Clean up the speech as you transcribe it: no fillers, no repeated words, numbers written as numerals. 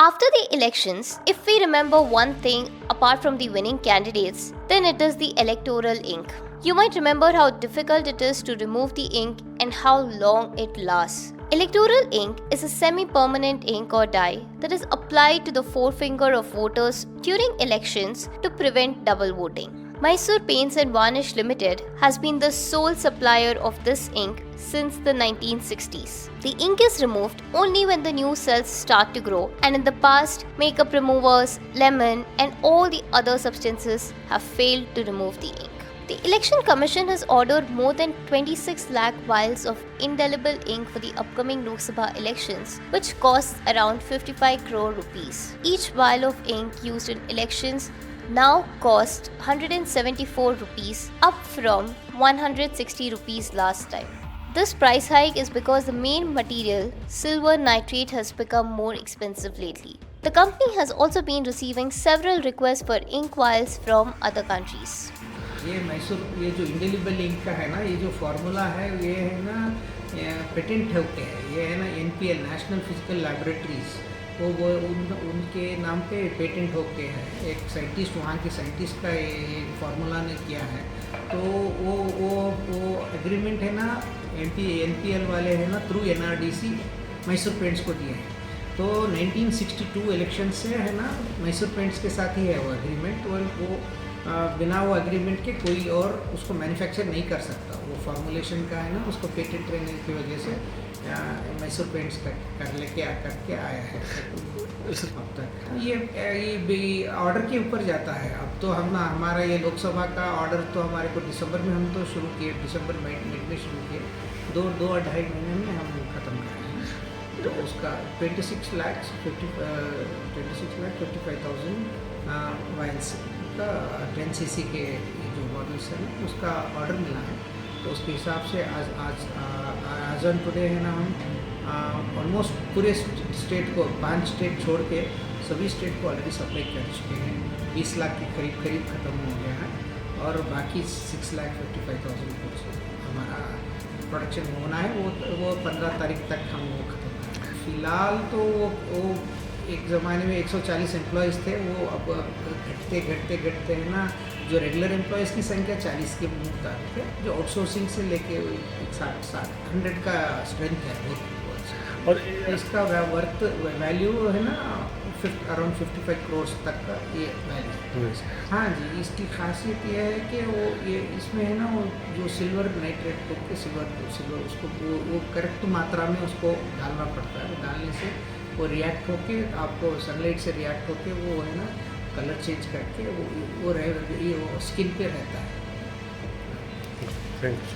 After the elections, if we remember one thing apart from the winning candidates, then it is the electoral ink. You might remember how difficult it is to remove the ink and how long it lasts. Electoral ink is a semi-permanent ink or dye that is applied to the forefinger of voters during elections to prevent double voting. Mysore Paints and Varnish Limited has been the sole supplier of this ink since the 1960s. The ink is removed only when the new cells start to grow, and in the past, makeup removers, lemon, and all the other substances have failed to remove the ink. The Election Commission has ordered more than 26 lakh vials of indelible ink for the upcoming Lok Sabha elections, which costs around 55 crore rupees. Each vial of ink used in elections now costs 174 rupees, up from 160 rupees last time. This price hike is because the main material, silver nitrate, has become more expensive lately. The company has also been receiving several requests for ink vials from other countries. ये मैसूर ये जो indelible ink का है ना, ये जो formula है ये है ना पेटेंट होते हैं, ये है ना NPL नेशनल फिजिकल लैबोरेटरीज वो उनके नाम पे पेटेंट होके है। एक साइंटिस्ट वहाँ के साइंटिस्ट का ये फार्मूला ने किया है, तो वो एग्रीमेंट है ना NPL वाले है ना थ्रू NRDC मैसूर पेंट्स को दिए हैं। तो 1962 इलेक्शन से है ना मैसूर पेंट्स के साथ ही है वो एग्रीमेंट, वो बिना वो एग्रीमेंट के कोई और उसको मैन्युफैक्चर नहीं कर सकता। वो फॉर्मुलेशन का है ना, उसको पेटेंट रहने की वजह से मैसूर पेंट्स करके आया है अब तक। ये ऑर्डर के ऊपर जाता है। अब तो हमारा ये लोकसभा का ऑर्डर तो हमारे को दिसंबर में हम तो शुरू किए, दिसंबर मिड में शुरू किए, दो ढाई महीने में हम ख़त्म कर रहे हैं। तो उसका 26 लाख 55,000 वाइल्स का 10 cc के जो मॉडल्स हैं उसका ऑर्डर मिला है। तो उसके हिसाब से आज ऑन टुडे है ना हम ऑलमोस्ट पूरे स्टेट को 5 स्टेट छोड़ के सभी स्टेट को ऑलरेडी सप्लाई कर चुके हैं। 20 लाख के करीब ख़त्म हो गया है और बाकी 6,55,000 कुछ हमारा प्रोडक्शन होना है, वो 15 तारीख तक हम वो ख़त्म करेंगे। फ़िलहाल तो वो एक ज़माने में 140 एम्प्लॉयज़ थे, वो अब घटते है ना, जो रेगुलर एम्प्लॉयज़ की संख्या 40 के मुताबिक है, जो आउटसोर्सिंग से लेके 100 का स्ट्रेंथ है बहुत। और इसका वर्थ वैल्यू है ना अराउंड 55 करोड़ तक का ये वैल्यू। हाँ जी, इसकी खासियत ये है कि वो ये इसमें है ना वो जो सिल्वर नाइट्रेट के सिल्वर उसको वो करेक्ट मात्रा में उसको डालना पड़ता है। डालने से वो रिएक्ट होके आपको सनलाइट से रिएक्ट होके वो है ना कलर चेंज करके वो स्किन पे रहता है। Thank you.